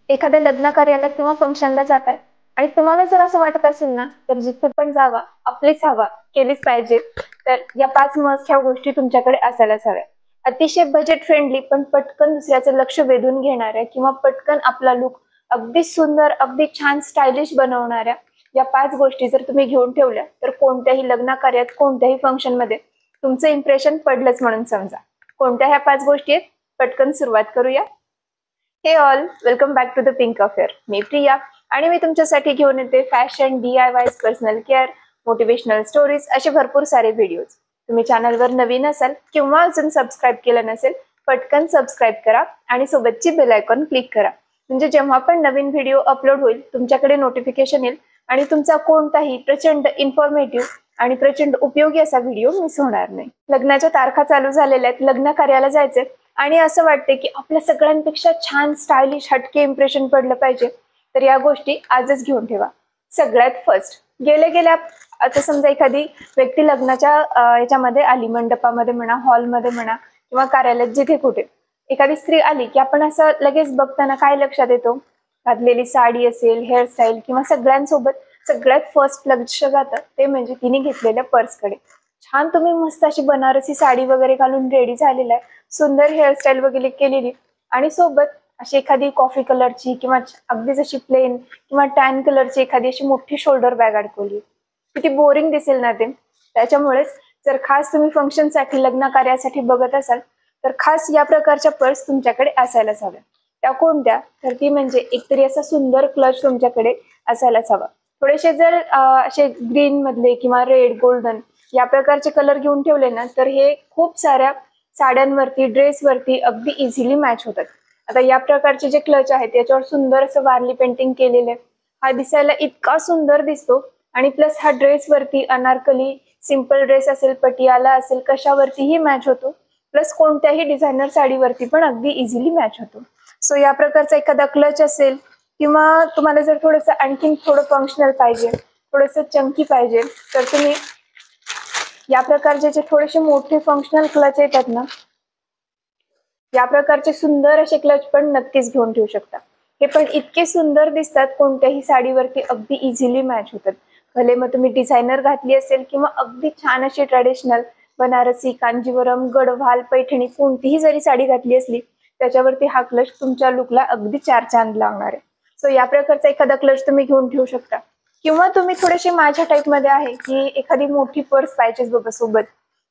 एखाद्या लग्न कार्याला किंवा फंक्शनला जाताय आणि तुम्हाला जर असं वाटत असेल ना, तर जिथे पण जावा आपलीच हवा केलीच पाहिजे. तर या 5 मस्ट ह्या गोष्टी तुमच्याकडे असायलाच हव्या. अतिशय बजेट फ्रेंडली पण पटकन दुसऱ्याचं लक्ष वेधून घेणाऱ्या किंवा पटकन आपला लुक अगदी सुंदर, अगदी छान स्टायलिश बनवणाऱ्या या 5 गोष्टी जर तुम्ही घेऊन ठेवल्या, तर कोणत्याही लग्न कार्यात, कोणत्याही फंक्शनमध्ये तुमचं इम्प्रेशन पडलंच म्हणून समजा. कोणत्या ह्या 5 गोष्टी आहेत? पटकन सुरुवात करूया. Hey all, welcome back to the Pink Affair. मी प्रिया आणि मी तुमच्यासाठी घेऊन येते fashion, DIY, personal care, motivational stories असे भरपूर सारे व्हिडिओज. तुम्ही चॅनलवर नवीन असाल किंवा अजून सबस्क्राईब केलं नसेल, पटकन सबस्क्राईब करा आणि सोबतची बेल आयकॉन क्लिक करा. म्हणजे जेव्हा पण नवीन व्हिडिओ अपलोड होईल तुमच्याकडे नोटिफिकेशन येईल आणि तुमचा कोणताही प्रचंड इन्फॉर्मेटिव्ह आणि प्रचंड उपयोगी असा व्हिडिओ मिस होणार नाही. लग्नाच्या तारखा चालू झालेल्या आहेत, लग्न कार्याला जायचे आणि असं वाटते की आपल्या सगळ्यांपेक्षा छान स्टायलिश हटके इम्प्रेशन पडलं पाहिजे, तर या गोष्टी आजच घेऊन ठेवा. सगळ्यात फर्स्ट, गेल्या आता समजा एखादी व्यक्ती लग्नाच्या याच्यामध्ये आली, मंडपामध्ये म्हणा, हॉलमध्ये म्हणा किंवा कार्यालयात, जिथे कुठे एखादी स्त्री आली की आपण असं लगेच बघताना काय लक्षात येतो? घातलेली साडी असेल, हेअरस्टाईल किंवा सगळ्यांसोबत सगळ्यात फर्स्ट लक्ष जातं ते म्हणजे तिने घेतलेल्या पर्सकडे. छान तुम्ही मस्त अशी बनारसी साडी वगैरे घालून रेडी झालेला आहे, सुंदर हेअरस्टाईल वगैरे केलेली आणि सोबत अशी एखादी कॉफी कलरची किंवा अगदीच अशी प्लेन किंवा टॅन कलरची एखादी अशी मोठी शोल्डर बॅग अडकवली. किती बोरिंग दिसेल ना ते. त्याच्यामुळेच जर खास तुम्ही फंक्शनसाठी, लग्न कार्यासाठी बघत असाल तर खास या प्रकारच्या पर्स तुमच्याकडे असायलाच हव्या. त्या कोणत्या? तर ती म्हणजे एकतरी असा सुंदर क्लच तुमच्याकडे असायलाच हवा. थोडेसे जर असे ग्रीन मधले किंवा रेड, गोल्डन या प्रकारचे कलर घेऊन ठेवले ना, तर हे खूप साऱ्या साड्यांवरती, ड्रेसवरती अगदी इझिली मॅच होतात. आता या प्रकारचे जे क्लच आहेत याच्यावर सुंदर असं वारली पेंटिंग केलेलं आहे. हा दिसायला इतका सुंदर दिसतो आणि प्लस हा ड्रेसवरती अनारकली सिंपल ड्रेस असेल, पटियाला असेल, कशावरतीही मॅच होतो. प्लस कोणत्याही डिझायनर साडीवरती पण अगदी इझिली मॅच होतो. सो या प्रकारचा एखादा क्लच असेल किंवा तुम्हाला जर थोडंसं आणखीन थोडं फंक्शनल पाहिजे, थोडंसं चंकी पाहिजे, तर तुम्ही या प्रकारचे जे थोडेसे मोठे फंक्शनल क्लच येतात ना, या प्रकारचे सुंदर असे क्लच पण नक्कीच घेऊन ठेवू शकता. हे पण इतके सुंदर दिसतात, कोणत्याही साडीवरती अगदी इझिली मॅच होतात. भले मग तुम्ही डिझायनर घातली असेल किंवा अगदी छान अशी ट्रेडिशनल बनारसी, कांजीवरम, गडवाल, पैठणी कोणतीही जरी साडी घातली असली त्याच्यावरती हा क्लच तुमच्या लुकला अगदी चार चांद लावणार आहे. सो या प्रकारचा एखादा क्लच तुम्ही घेऊन ठेवू शकता. किंवा तुम्ही थोडेसे माझ्या टाईप मध्ये आहे की एखादी मोठी पर्स पाहिजेच बाबा सोबत,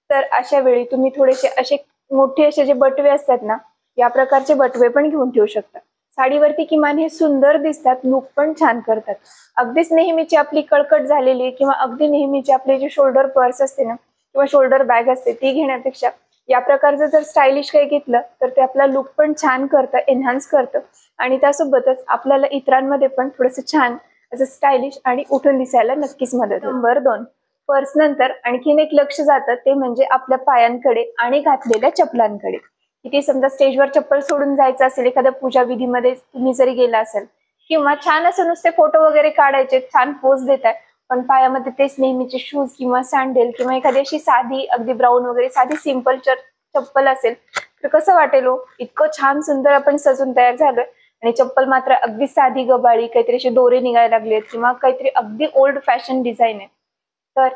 तर अशा वेळी तुम्ही थोडेसे असे मोठे असे जे बटवे असतात ना, या प्रकारचे बटवे पण घेऊन ठेवू शकता. साडीवरती किमान हे सुंदर दिसतात, लुक पण छान करतात. अगदीच नेहमीची आपली कळकट झालेली किंवा अगदी नेहमीची आपली जी शोल्डर पर्स असते ना किंवा शोल्डर बॅग असते ती घेण्यापेक्षा या प्रकारचं जर स्टायलिश काही घेतलं तर ते आपला लुक पण छान करतं, एनहान्स करतं आणि त्यासोबतच आपल्याला इतरांमध्ये पण थोडंसं छान असं स्टायलिश आणि उठून दिसायला नक्कीच मदत. नंबर 2, पर्स नंतर आणखीन एक लक्ष जातं ते म्हणजे आपल्या पायांकडे आणि घातलेल्या चपलांकडे. किती समजा स्टेजवर चप्पल सोडून जायचं असेल, एखाद्या पूजा विधीमध्ये तुम्ही जरी गेला असेल किंवा छान असं नुसते फोटो वगैरे काढायचे, छान पोज देताय, पण पायामध्ये तेच नेहमीचे शूज किंवा सँडल किंवा एखादी अशी साधी अगदी ब्राऊन वगैरे साधी सिंपल चप्पल असेल तर कसं वाटेल हो? इतकं छान सुंदर आपण सजून तयार झालोय आणि चप्पल मात्र अगदी साधी गबाळी, काहीतरी असे दोरे निघायला लागलेत किंवा काहीतरी अगदी ओल्ड फॅशन डिझाईन आहे. तर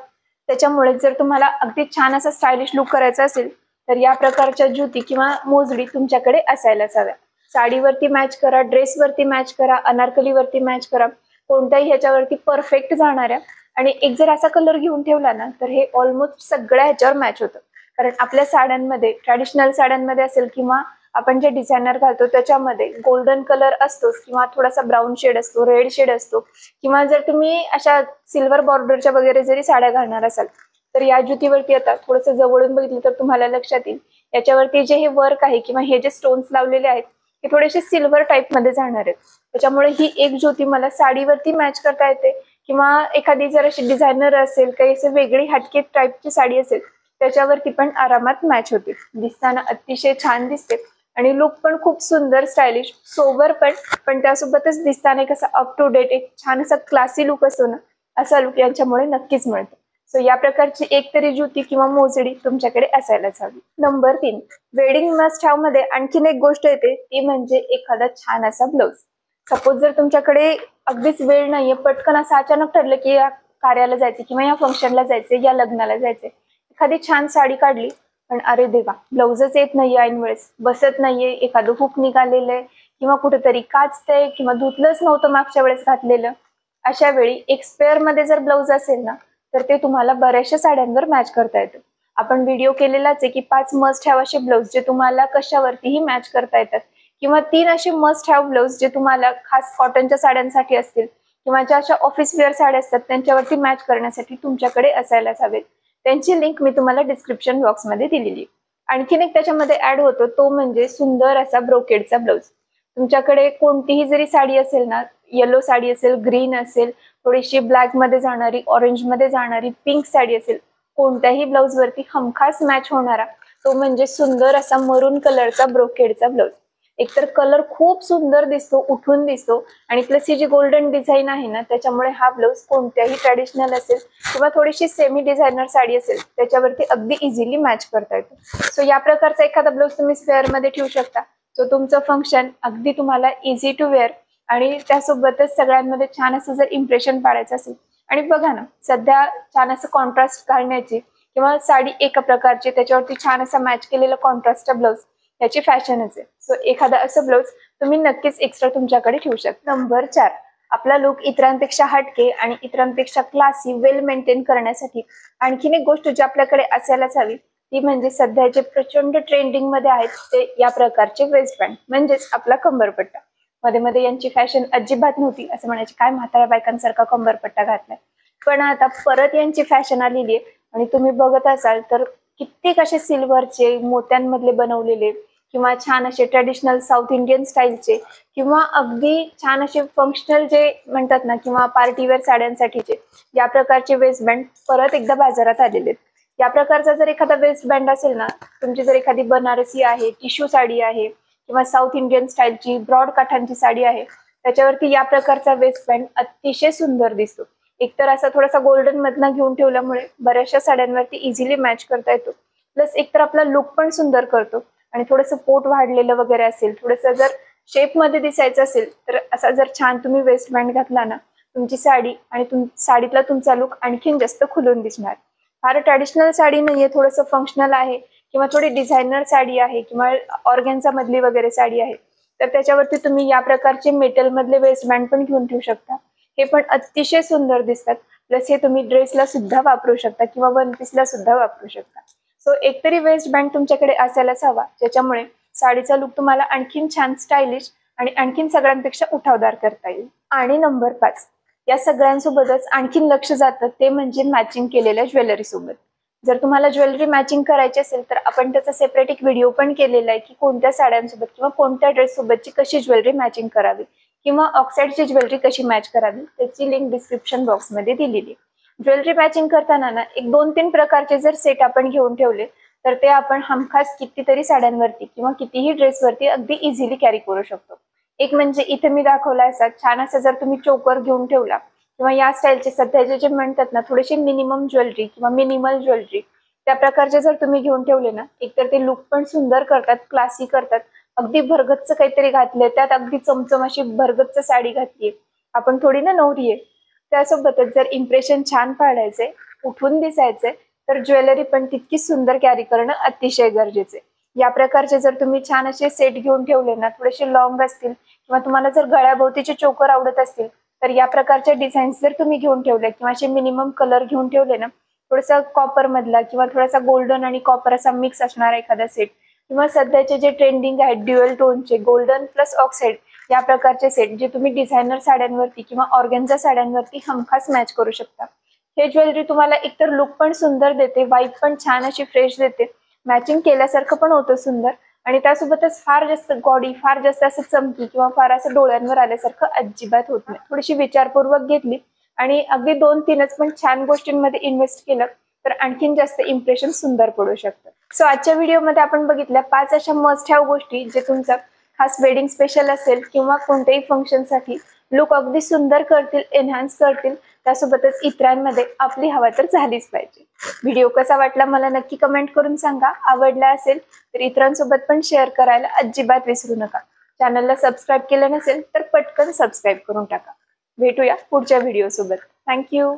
त्याच्यामुळे जर तुम्हाला अगदी छान असा स्टायलिश लुक करायचा असेल तर या प्रकारच्या जुती किंवा मोजडी तुमच्याकडे असायलाच हव्या. साडीवरती मॅच करा, ड्रेसवरती मॅच करा, अनारकलीवरती मॅच करा, कोणत्याही ह्याच्यावरती परफेक्ट जाणाऱ्या. आणि एक जर असा कलर घेऊन ठेवला ना तर हे ऑलमोस्ट सगळ्या ह्याच्यावर मॅच होतं. कारण आपल्या साड्यांमध्ये, ट्रॅडिशनल साड्यांमध्ये असेल किंवा आपण जे डिझायनर घालतो त्याच्यामध्ये गोल्डन कलर असतोच किंवा थोडासा ब्राऊन शेड असतो, रेड शेड असतो किंवा जर तुम्ही अशा सिल्वर बॉर्डरच्या वगैरे जरी साड्या घालणार असाल तर या जुतीवरती आता थोडंसं जवळून बघितलं तर तुम्हाला लक्षात येईल याच्यावरती जे हे वर्क आहे किंवा हे जे स्टोन्स लावलेले आहेत हे थोडेसे सिल्वर टाईप मध्ये जाणार आहेत. त्याच्यामुळे ही एक ज्योती मला साडीवरती मॅच करता येते किंवा एखादी जर अशी डिझायनर असेल, काही असे वेगळी हटके टाईपची साडी असेल त्याच्यावरती पण आरामात मॅच होते. दिसताना अतिशय छान दिसते आणि लुक पण खूप सुंदर, स्टायलिश, सोबर पण त्यासोबतच दिसताना एक असा अप टू डेट, एक छान असा क्लासी लुक असतो ना, असा लुक यांच्यामुळे नक्कीच मिळतो. सो या प्रकारची एक तरी जुती किंवा मोजडी तुमच्याकडे असायलाच हवी. नंबर 3, वेडिंग मस्ट हॅव मध्ये आणखीन एक गोष्ट येते ती म्हणजे एखादा छान असा ब्लाउज. सपोज जर तुमच्याकडे अगदीच वेळ नाहीये, पटकन असं अचानक ठरलं की या कार्याला जायचं किंवा या फंक्शनला जायचंय, या लग्नाला जायचंय, एखादी छान साडी काढली पण अरे देवा ब्लाउजच येत नाहीये, ऐन वेळेस बसत नाहीये, एखादं हुक निघालेलं आहे किंवा कुठेतरी काचतंय किंवा धुतलंच नव्हतं मागच्या वेळेस घातलेलं, अशा वेळी एक स्पेअर मध्ये जर ब्लाउज असेल ना तर ते तुम्हाला बऱ्याचशा साड्यांवर मॅच करता येतं. आपण व्हिडिओ केलेलाच आहे की 5 मस्ट हॅव असे ब्लाउज जे तुम्हाला कशावरतीही मॅच करता येतात, किंवा 3 असे मस्ट हॅव ब्लाउज जे तुम्हाला खास कॉटनच्या साड्यांसाठी असतील किंवा ज्या अशा ऑफिस वेअर साड्या असतात त्यांच्यावरती मॅच करण्यासाठी तुमच्याकडे असायलाच हवेत. त्यांची लिंक मी तुम्हाला डिस्क्रिप्शन बॉक्समध्ये दिलेली. आणखीन एक त्याच्यामध्ये ऍड होतो तो म्हणजे सुंदर असा ब्रोकेडचा ब्लाउज. तुमच्याकडे कोणतीही जरी साडी असेल ना, येलो साडी असेल, ग्रीन असेल, थोडीशी ब्लॅक मध्ये जाणारी, ऑरेंज मध्ये जाणारी, पिंक साडी असेल, कोणत्याही ब्लाउज वरती हमखास मॅच होणारा तो म्हणजे सुंदर असा मरून कलरचा ब्रोकेडचा ब्लाउज. एकतर कलर खूप सुंदर दिसतो, उठून दिसतो, आणि प्लस ही जी गोल्डन डिझाईन आहे ना त्याच्यामुळे हा ब्लाउज कोणत्याही ट्रॅडिशनल असेल किंवा थोडीशी सेमी डिझायनर साडी असेल त्याच्यावरती अगदी इझिली मॅच करता येतो. सो या प्रकारचा एखादा ब्लाउज तुम्ही स्पेअर मध्ये ठेवू शकता. सो तुमचं फंक्शन अगदी तुम्हाला इझी टू वेअर आणि त्यासोबतच सगळ्यांमध्ये छान असं जर इम्प्रेशन पाडायचं असेल. आणि बघा ना, सध्या छान असं कॉन्ट्रास्ट घालण्याची किंवा साडी एका प्रकारची त्याच्यावरती छान असा मॅच केलेला कॉन्ट्रास्टचा ब्लाउज याची फॅशनच आहे. सो एखादा असं ब्लाउज तुम्ही नक्कीच एक्स्ट्रा तुमच्याकडे ठेवू शकता. नंबर 4, आपला लुक इतरांपेक्षा हटके आणि इतरांपेक्षा क्लासी वेल मेंटेन करण्यासाठी आणखीन एक गोष्ट जी आपल्याकडे असायलाच हवी ती म्हणजे सध्याचे प्रचंड ट्रेंडिंग मध्ये आहेत ते या प्रकारचे वेस्ट बँड, म्हणजेच आपला कंबरपट्टा. मध्ये मध्ये यांची फॅशन अजिबात नव्हती, असं म्हणायचे काय म्हाताऱ्या बायकांसारखा कंबरपट्टा घातलाय, पण आता परत यांची फॅशन आलेली आहे. आणि तुम्ही बघत असाल तर कित्येक असे सिल्वरचे, मोत्यांमधले बनवलेले किंवा छान असे ट्रेडिशनल साऊथ इंडियन स्टाईलचे किंवा अगदी छान असे फंक्शनल जे म्हणतात ना किंवा पार्टीवेअर साड्यांसाठीचे या प्रकारचे वेस्ट बँड परत एकदा बाजारात आलेले आहेत. या प्रकारचा जर एखादा वेस्ट बँड असेल ना, तुमची जर एखादी बनारसी आहे, टिश्यू साडी आहे किंवा साऊथ इंडियन स्टाईलची ब्रॉड काठांची साडी आहे, त्याच्यावरती या प्रकारचा वेस्ट बँड अतिशय सुंदर दिसतो. एकतर असा थोडासा गोल्डन मधनं घेऊन ठेवल्यामुळे बऱ्याचशा साड्यांवरती इझिली मॅच करता येतो, प्लस एकतर आपला लुक पण सुंदर करतो. आणि थोडंसं पोट वाढलेलं वगैरे असेल, थोडंसं जर शेप मध्ये दिसायचं असेल तर असा जर छान तुम्ही वेस्ट बँड घातला ना, तुमची साडी आणि साडीतला तुमचा लुक आणखीन जास्त खुलून दिसणार. फार ट्रॅडिशनल साडी नाहीये, थोडंसं फंक्शनल आहे किंवा थोडी डिझायनर साडी आहे किंवा ऑर्गेन्झा मधली वगैरे साडी आहे, तर त्याच्यावरती तुम्ही या प्रकारचे मेटल मधले वेस्ट बँड पण घेऊन ठेवू शकता. हे पण अतिशय सुंदर दिसतात. प्लस हे तुम्ही ड्रेसला सुद्धा वापरू शकता किंवा वन पीसला सुद्धा वापरू शकता. सो एकतरी वेस्ट बँड तुमच्याकडे असायलाच हवा, ज्याच्यामुळे साडीचा लुक तुम्हाला आणखीन छान स्टायलिश आणि आणखीन सगळ्यांपेक्षा उठावदार करता येईल. आणि नंबर 5, या सगळ्यांसोबतच आणखीन लक्ष जातं ते म्हणजे मॅचिंग केलेल्या ज्वेलरी सोबत. जर तुम्हाला ज्वेलरी मॅचिंग करायची असेल तर आपण त्याचा सेपरेट एक व्हिडिओ पण केलेला आहे की कोणत्या साड्यांसोबत किंवा कोणत्या ड्रेस सोबतची कशी ज्वेलरी मॅचिंग करावी किंवा ऑक्साईडची ज्वेलरी कशी मॅच करावी, त्याची लिंक डिस्क्रिप्शन बॉक्समध्ये दिलेली. ज्वेलरी मॅचिंग करताना ना एक 2-3 प्रकारचे जर सेट आपण घेऊन ठेवले तर ते आपण हमखास कितीतरी साड्यांवरती किंवा कितीही ड्रेसवरती अगदी इझिली कॅरी करू शकतो. एक म्हणजे इथे मी दाखवला असा छान असा जर तुम्ही चोकर घेऊन ठेवला किंवा या स्टाईलचे सध्याचे जे म्हणतात ना थोडेसे मिनिमम ज्वेलरी किंवा मिनिमल ज्वेलरी, त्या प्रकारचे जर तुम्ही घेऊन ठेवले ना, एकतर ते लुक पण सुंदर करतात, क्लासी करतात. अगदी भरगच्च काहीतरी घातलंय, त्यात अगदी चमचम अशी भरगच्च साडी घातलीये, आपण थोडी ना नवरी आहे. त्यासोबतच जर इम्प्रेशन छान पाडायचे, उठून दिसायचे, तर ज्वेलरी पण तितकीच सुंदर कॅरी करणं अतिशय गरजेचे. या प्रकारचे जर तुम्ही छान असे सेट घेऊन ठेवले ना, थोडेसे लॉंग असतील किंवा तुम्हाला जर गळ्याभोवतीचे चोकर आवडत असतील तर या प्रकारच्या डिझाईन्स जर तुम्ही घेऊन ठेवले किंवा असे मिनिमम कलर घेऊन ठेवले ना, थोडासा कॉपर मधला किंवा थोडासा गोल्डन आणि कॉपर असा मिक्स असणारा एखादा सेट किंवा सध्याचे जे ट्रेंडिंग आहेत ड्युअल टोनचे गोल्डन प्लस ऑक्साईड या प्रकारचे सेट जे तुम्ही डिझायनर साड्यांवरती किंवा ऑर्गेन्झा साड्यांवरती हमखास मॅच करू शकता. हे ज्वेलरी तुम्हाला एकतर लुक पण सुंदर देते, वाईब पण छान अशी फ्रेश देते, मॅचिंग केल्यासारखं पण होतं सुंदर, आणि त्यासोबतच फार जास्त गॉडी, फार जास्त असं चमकी किंवा फार असं डोळ्यांवर आल्यासारखं अजिबात होत नाही. थोडीशी विचारपूर्वक घेतली आणि अगदी 2-3च पण छान गोष्टींमध्ये इन्व्हेस्ट केलं तर आणखीन जास्त इम्प्रेशन सुंदर पडू शकतं. सो आजच्या व्हिडिओमध्ये आपण बघितल्या 5 अशा मस्ट हॅव गोष्टी जे तुमचा खास वेडिंग स्पेशल असेल किंवा कोणत्याही फंक्शनसाठी लुक अगदी सुंदर करतील, एनहान्स करतील, त्यासोबतच इतरांमध्ये आपली हवा तर झालीच पाहिजे. व्हिडिओ कसा वाटला मला नक्की कमेंट करून सांगा. आवडला असेल तर इतरांसोबत पण शेअर करायला अजिबात विसरू नका. चॅनलला सबस्क्राईब केलं नसेल तर पटकन सबस्क्राईब करून टाका. भेटूया पुढच्या व्हिडिओ सोबत. थँक्यू.